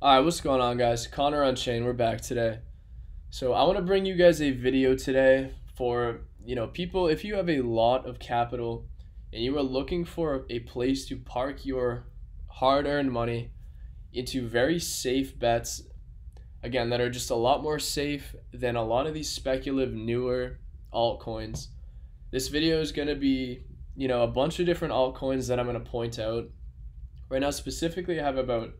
Alright, what's going on, guys? Connor Unchained, we're back today. So I want to bring you guys a video today for, people, if you have a lot of capital and you are looking for a place to park your hard-earned money into very safe bets, again, that are just a lot more safe than a lot of these speculative newer altcoins. This video is going to be, a bunch of different altcoins that I'm going to point out. Right now, specifically, I have about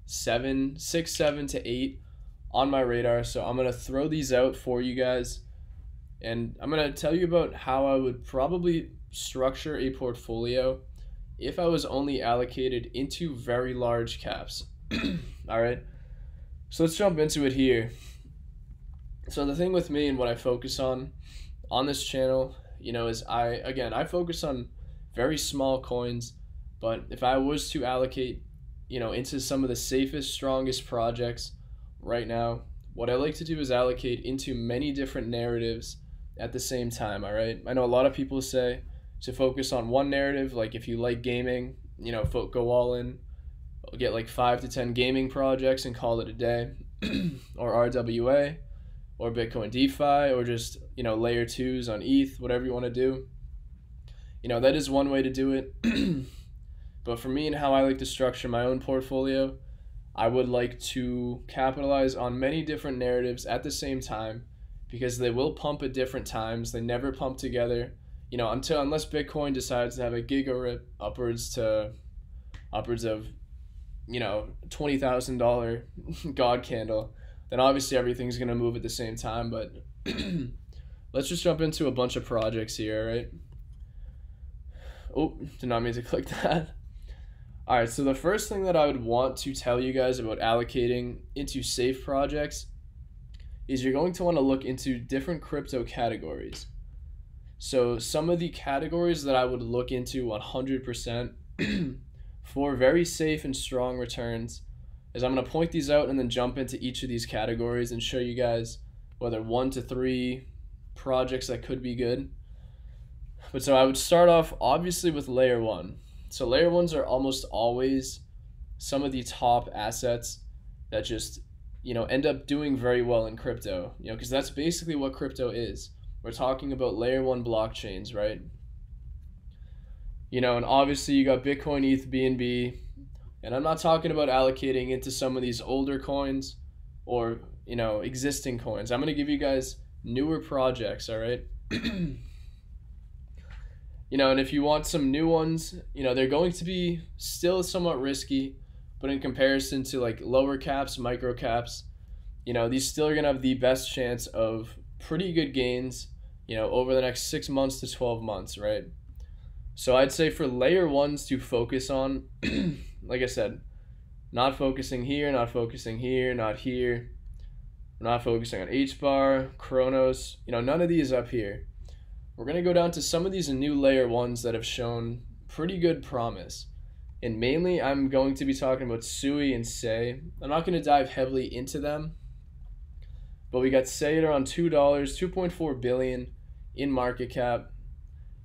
7 to 8 on my radar, so I'm gonna throw these out for you guys, and I'm gonna tell you about how I would probably structure a portfolio if I was only allocated into very large caps. All right, so let's jump into it here. So the thing with me and what I focus on this channel, is I focus on very small coins, but if I was to allocate into some of the safest, strongest projects right now, what I like to do is allocate into many different narratives at the same time, all right? I know a lot of people say to focus on one narrative, like if you like gaming, go all in, get like 5 to 10 gaming projects and call it a day, or RWA, or Bitcoin DeFi, or just, layer 2s on ETH, whatever you want to do. That is one way to do it. But for me and how I like to structure my own portfolio, I would like to capitalize on many different narratives at the same time, because they will pump at different times. They never pump together, unless Bitcoin decides to have a giga rip upwards of $20,000 God candle. Then obviously everything's gonna move at the same time. But let's just jump into a bunch of projects here, right? Oh, did not mean to click that. Alright, so the first thing that I would want to tell you guys about allocating into safe projects is you're going to want to look into different crypto categories. So some of the categories that I would look into 100% for very safe and strong returns is I'm going to point these out and then jump into each of these categories and show you guys whether 1 to 3 projects that could be good. But so I would start off obviously with layer 1. So layer 1s are almost always some of the top assets that just, end up doing very well in crypto, because that's basically what crypto is. We're talking about layer 1 blockchains, right? And obviously you got Bitcoin, ETH, BNB, and I'm not talking about allocating into some of these older coins or, existing coins. I'm going to give you guys newer projects, all right? And if you want some new ones, they're going to be still somewhat risky, but in comparison to like lower caps, micro caps, these still are going to have the best chance of pretty good gains, over the next 6 months to 12 months, right? So I'd say for layer 1s to focus on, like I said, not focusing here, not focusing here, not here, not focusing on H-bar, Chronos, none of these up here. We're going to go down to some of these new layer 1s that have shown pretty good promise. And mainly I'm going to be talking about Sui and Sei. I'm not going to dive heavily into them. But we got Sei at around $2, 2.4 billion in market cap.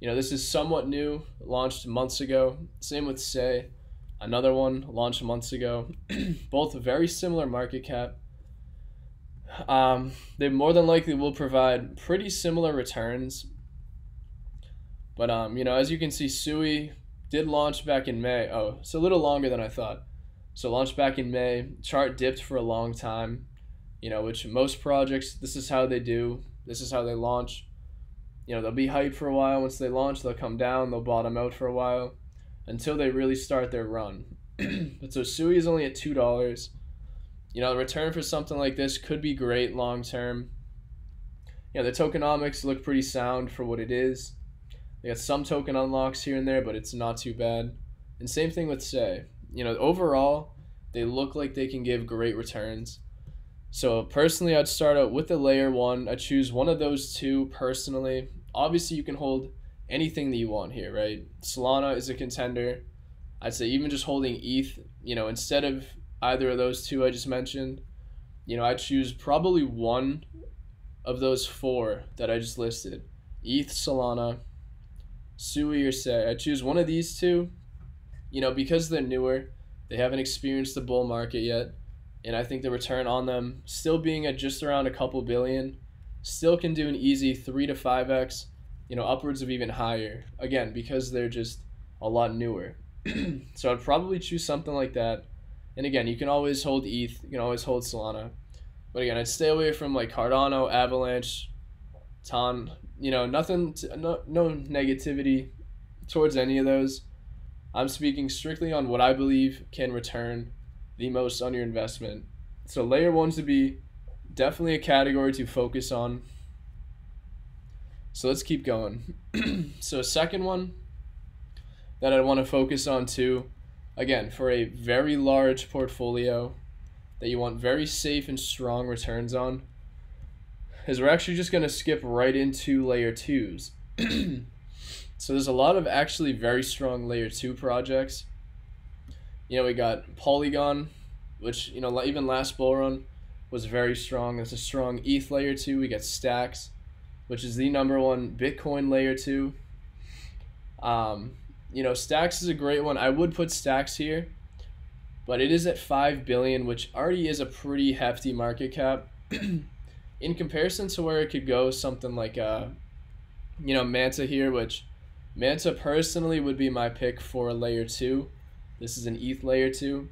This is somewhat new, launched months ago. Same with Sei, another one launched months ago. Both very similar market cap. They more than likely will provide pretty similar returns. But, as you can see, Sui did launch back in May. Oh, it's a little longer than I thought. So launched back in May. Chart dipped for a long time, which most projects, this is how they do. This is how they launch. They'll be hyped for a while. Once they launch, they'll come down. They'll bottom out for a while until they really start their run. But so Sui is only at $2. The return for something like this could be great long term. The tokenomics look pretty sound for what it is. They got some token unlocks here and there, but it's not too bad. And same thing with Sei. Overall, they look like they can give great returns. So personally, I'd start out with the layer 1. I'd choose one of those two personally. Obviously, you can hold anything that you want here, right? Solana is a contender. I'd say even just holding ETH, instead of either of those two I just mentioned, I'd choose probably one of those 4 that I just listed. ETH, Solana, Sui, or Sei. I choose one of these two, because they're newer. They haven't experienced the bull market yet, and I think the return on them still being at just around a couple billion still can do an easy 3 to 5x, upwards of even higher, again because they're just a lot newer. So I'd probably choose something like that. And again, you can always hold ETH, you can always hold Solana, but again, I'd stay away from like Cardano, Avalanche, Ton, nothing no negativity towards any of those. I'm speaking strictly on what I believe can return the most on your investment. So layer ones would be definitely a category to focus on. So let's keep going. So second one that I want to focus on too, again, for a very large portfolio that you want very safe and strong returns on, is we're actually just going to skip right into layer twos. So there's a lot of actually very strong layer 2 projects. We got Polygon, which, even last bull run was very strong. It's a strong ETH layer 2. We got Stacks, which is the #1 Bitcoin layer 2. Stacks is a great one. I would put Stacks here, but it is at 5 billion, which already is a pretty hefty market cap. In comparison to where it could go, something like Manta here, which Manta personally would be my pick for a layer 2. This is an ETH layer 2.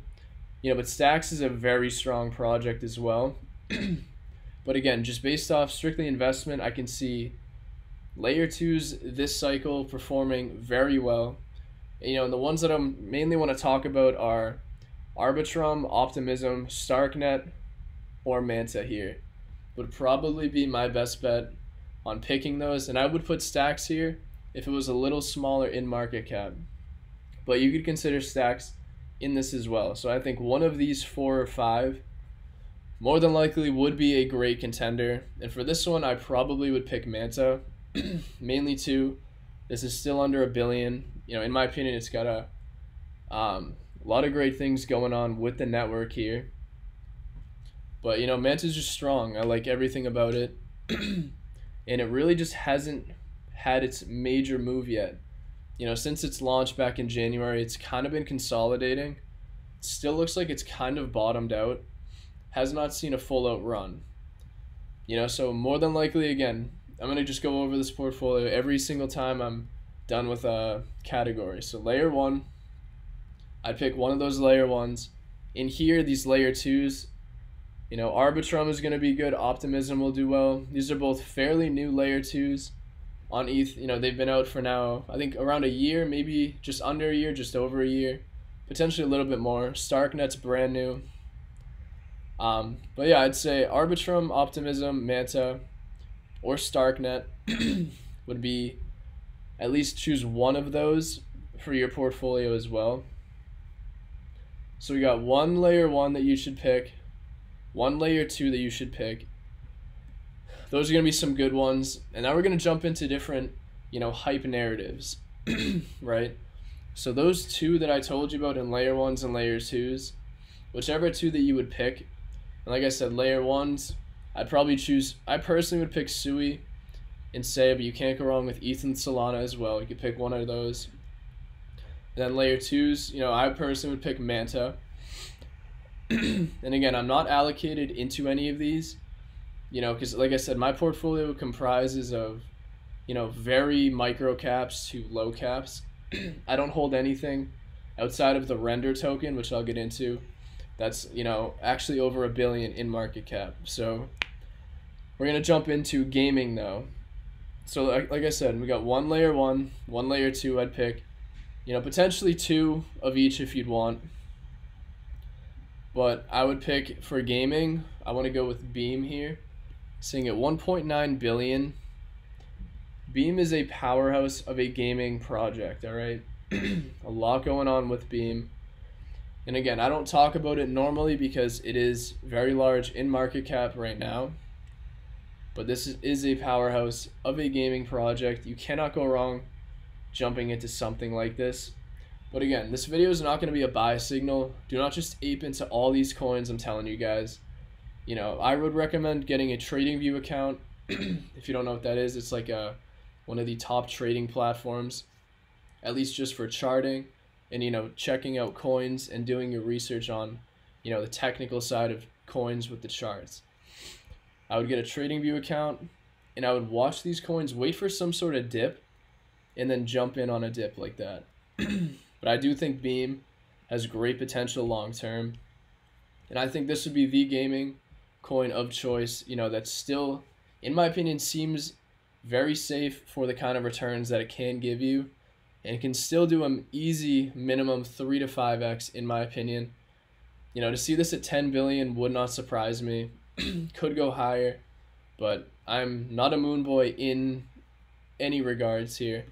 But Stacks is a very strong project as well. But again, just based off strictly investment, I can see layer 2s this cycle performing very well. And the ones that I mainly want to talk about are Arbitrum, Optimism, Starknet, or Manta here. Would probably be my best bet on picking those. And I would put Stacks here if it was a little smaller in market cap. But you could consider Stacks in this as well. So I think one of these 4 or 5 more than likely would be a great contender. And for this one, I probably would pick Manta. Mainly too, this is still under $1 billion. In my opinion, it's got a lot of great things going on with the network here. But Manta's just strong. I like everything about it. And it really just hasn't had its major move yet. Since its launch back in January, it's kind of been consolidating. It still looks like it's kind of bottomed out. Has not seen a full out run. So more than likely, again, I'm going to just go over this portfolio every single time I'm done with a category. So layer 1, I'd pick one of those layer 1s. In here, these layer 2s, Arbitrum is going to be good. Optimism will do well. These are both fairly new layer 2s on ETH. They've been out for now, I think around a year, maybe just under a year, just over a year, potentially a little bit more. Starknet's brand new. But yeah, I'd say Arbitrum, Optimism, Manta, or Starknet would be, at least choose one of those for your portfolio as well. So we got one layer 1 that you should pick, one layer 2 that you should pick. Those are going to be some good ones. And now we're going to jump into different, hype narratives, right? So those 2 that I told you about in layer 1s and layer 2s, whichever 2 that you would pick, and like I said, layer 1s, I personally would pick Sui and Say, but you can't go wrong with ETH and Solana as well. You could pick one of those. And then layer 2s, I personally would pick Manta. And again, I'm not allocated into any of these, because like I said, my portfolio comprises of, very micro caps to low caps. I don't hold anything outside of the render token, which I'll get into. That's, actually over $1 billion in market cap. So we're going to jump into gaming though. So like I said, we got one layer 1, one layer 2 I'd pick, potentially 2 of each if you'd want. But I would pick for gaming, I want to go with Beam here, sitting at 1.9 billion. Beam is a powerhouse of a gaming project, all right? A lot going on with Beam. And again, I don't talk about it normally because it is very large in market cap right now. But this is a powerhouse of a gaming project. You cannot go wrong jumping into something like this. But again, this video is not going to be a buy signal. Do not just ape into all these coins, I'm telling you guys. I would recommend getting a TradingView account. If you don't know what that is, it's like one of the top trading platforms, at least just for charting and, checking out coins and doing your research on, the technical side of coins with the charts. I would get a TradingView account and I would watch these coins, wait for some sort of dip, and then jump in on a dip like that. But I do think Beam has great potential long term. And I think this would be the gaming coin of choice, that still, in my opinion, seems very safe for the kind of returns that it can give you. And it can still do an easy minimum 3 to 5x, in my opinion. To see this at 10 billion would not surprise me. Could go higher, but I'm not a moon boy in any regards here.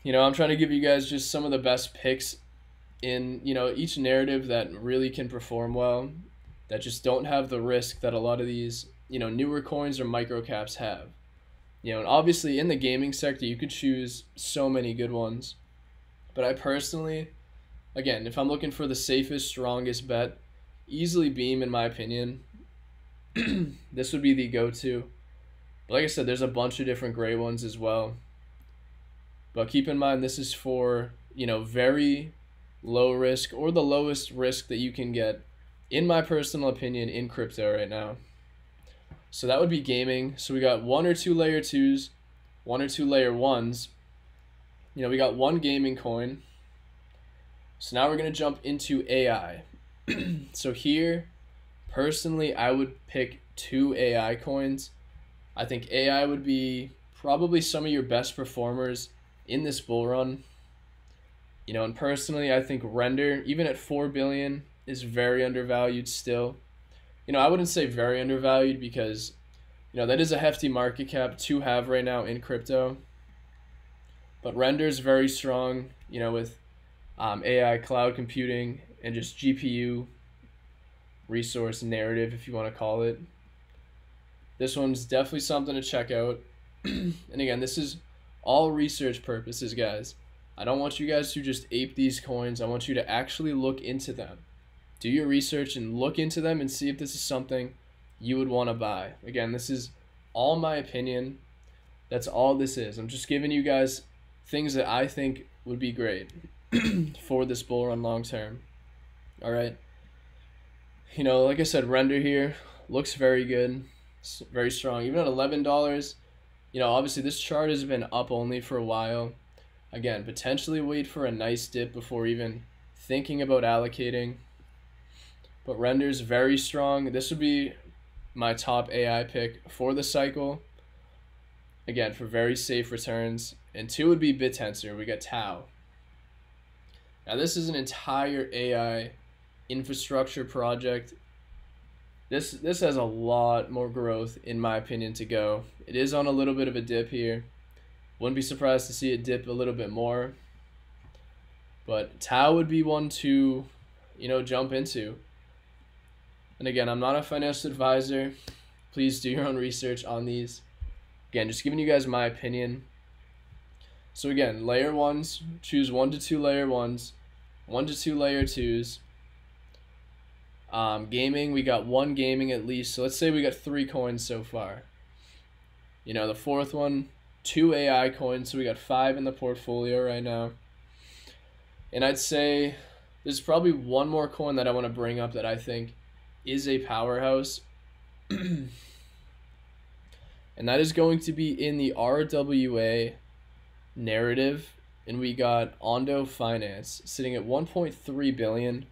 I'm trying to give you guys just some of the best picks in, each narrative that really can perform well, that just don't have the risk that a lot of these, newer coins or micro caps have. And obviously in the gaming sector, you could choose so many good ones. But I personally, again, if I'm looking for the safest, strongest bet, easily Beam, in my opinion. This would be the go-to. But like I said, there's a bunch of different great ones as well. But keep in mind, this is for, very low risk, or the lowest risk that you can get, in my personal opinion, in crypto right now. So that would be gaming. So we got 1 or 2 layer 2s, 1 or 2 layer 1s. We got one gaming coin. So now we're going to jump into AI. So here, personally, I would pick 2 AI coins. I think AI would be probably some of your best performers in this bull run. And personally, I think Render, even at 4 billion, is very undervalued still. I wouldn't say very undervalued because, that is a hefty market cap to have right now in crypto. But Render is very strong, with AI, cloud computing, and just GPU resource narrative, if you want to call it. This one's definitely something to check out. And again, this is all research purposes, guys. I don't want you guys to just ape these coins. I want you to actually look into them. Do your research and look into them and see if this is something you would want to buy. Again, this is all my opinion. That's all this is. I'm just giving you guys things that I think would be great for this bull run long term. All right. Like I said, Render here looks very good, very strong. Even at $11, obviously this chart has been up only for a while. Again, potentially wait for a nice dip before even thinking about allocating. But Render's very strong. This would be my top AI pick for the cycle. Again, for very safe returns. And 2 would be BitTensor. We got Tau. Now this is an entire AI infrastructure project. This has a lot more growth, in my opinion, to go. It is on a little bit of a dip here. Wouldn't be surprised to see it dip a little bit more. But Tau would be one to, jump into. And again, I'm not a financial advisor. Please do your own research on these. Again, just giving you guys my opinion. So again, layer 1s, choose 1 to 2 layer 1s, 1 to 2 layer 2s. Gaming, we got 1 gaming at least. So let's say we got 3 coins so far. The 4th one, 2 AI coins. So we got 5 in the portfolio right now. And I'd say there's probably one more coin that I want to bring up that I think is a powerhouse. And that is going to be in the RWA narrative. And we got Ando Finance sitting at 1.3 billion,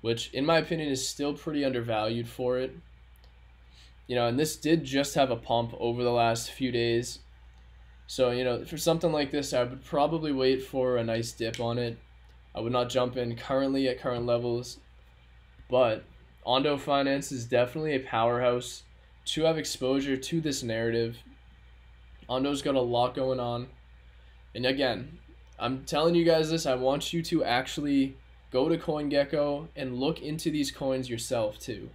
which in my opinion is still pretty undervalued for it. And this did just have a pump over the last few days. So, for something like this, I would probably wait for a nice dip on it. I would not jump in currently at current levels. But Ando Finance is definitely a powerhouse to have exposure to this narrative. Ando's got a lot going on. And again, I'm telling you guys this, I want you to actually go to CoinGecko and look into these coins yourself too.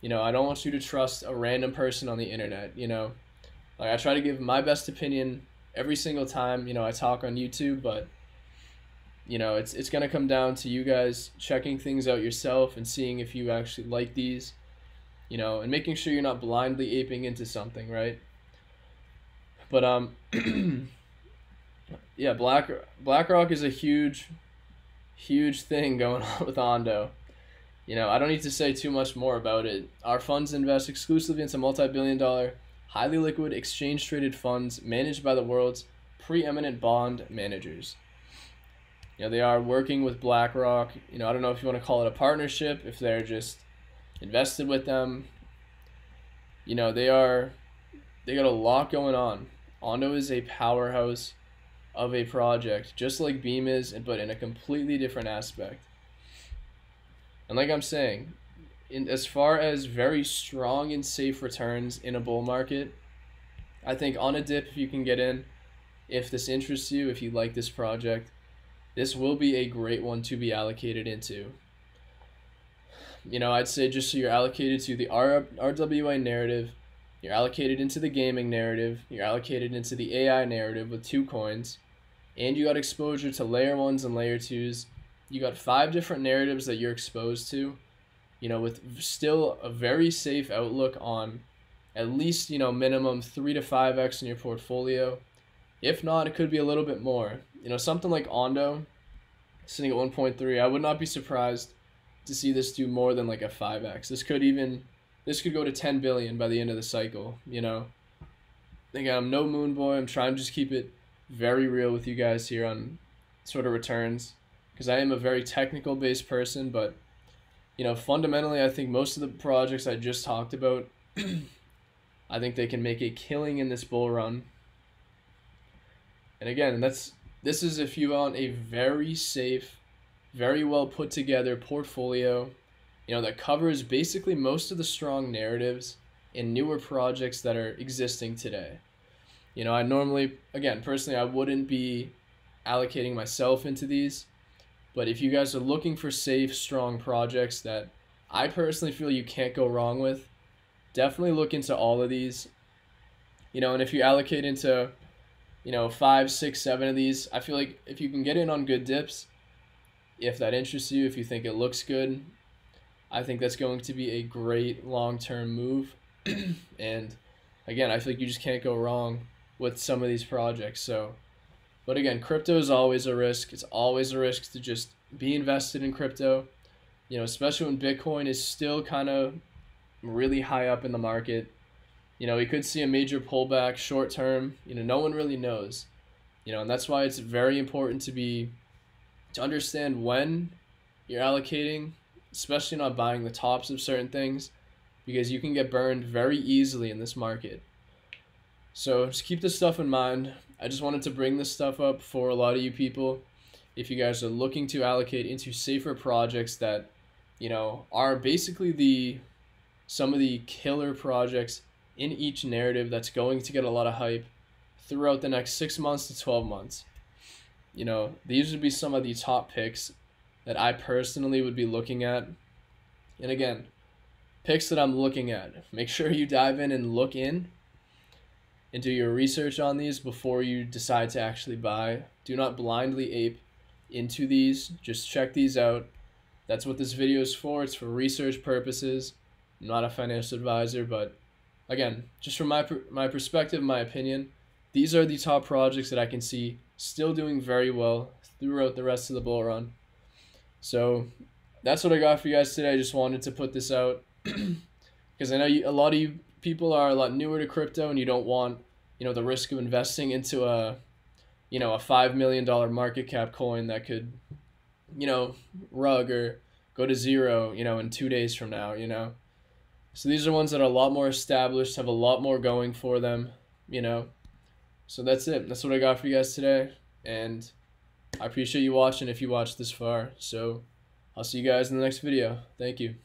I don't want you to trust a random person on the internet, Like I try to give my best opinion every single time, I talk on YouTube, but it's going to come down to you guys checking things out yourself and seeing if you actually like these, and making sure you're not blindly aping into something, right? But yeah, BlackRock is a huge thing going on with Ando. I don't need to say too much more about it. Our funds invest exclusively into multi-billion-dollar, highly liquid, exchange-traded funds managed by the world's preeminent bond managers. They are working with BlackRock. I don't know if you want to call it a partnership, if they're just invested with them. They got a lot going on. Ando is a powerhouse of a project, just like Beam is, but in a completely different aspect. And like I'm saying, as far as very strong and safe returns in a bull market, I think on a dip, if you can get in, if this interests you, if you like this project, this will be a great one to be allocated into. I'd say just so you're allocated to the RWA narrative, you're allocated into the gaming narrative, you're allocated into the AI narrative with 2 coins, and you got exposure to layer 1s and layer 2s. You got 5 different narratives that you're exposed to, with still a very safe outlook on at least, minimum 3 to 5x in your portfolio. If not, it could be a little bit more. Something like Ando, sitting at 1.3, I would not be surprised to see this do more than like a 5x. This could go to 10 billion by the end of the cycle. Again, I'm no moon boy. I'm trying to just keep it very real with you guys here on sort of returns, because I am a very technical based person, but fundamentally I think most of the projects I just talked about I think they can make a killing in this bull run. And again, this is if you want a very safe, very well put together portfolio, that covers basically most of the strong narratives in newer projects that are existing today. I normally, again, personally, I wouldn't be allocating myself into these, but if you guys are looking for safe, strong projects that I personally feel you can't go wrong with, definitely look into all of these. And if you allocate into 5, 6, 7 of these, I feel like if you can get in on good dips, if that interests you, if you think it looks good, I think that's going to be a great long-term move. And again, I feel like you just can't go wrong with some of these projects. But again, crypto is always a risk. It's always a risk to just be invested in crypto, especially when Bitcoin is still kind of really high up in the market. We could see a major pullback short term. No one really knows. And that's why it's very important to understand when you're allocating, especially not buying the tops of certain things, because you can get burned very easily in this market. So just keep this stuff in mind. I just wanted to bring this stuff up for a lot of you people. If you guys are looking to allocate into safer projects that, are basically some of the killer projects in each narrative that's going to get a lot of hype throughout the next 6 months to 12 months. These would be some of the top picks that I personally would be looking at. And again, picks that I'm looking at, make sure you dive in and look in and do your research on these before you decide to actually buy. Do not blindly ape into these. Just check these out. That's what this video is for. It's for research purposes. I'm not a financial advisor, but again, just from my perspective, my opinion, these are the top projects that I can see still doing very well throughout the rest of the bull run. So that's what I got for you guys today. I just wanted to put this out because I know a lot of you people are a lot newer to crypto and you don't want, the risk of investing into a $5 million market cap coin that could, rug or go to zero, in 2 days from now, So these are ones that are a lot more established, have a lot more going for them, So that's it. That's what I got for you guys today. And I appreciate you watching if you watched this far. So I'll see you guys in the next video. Thank you.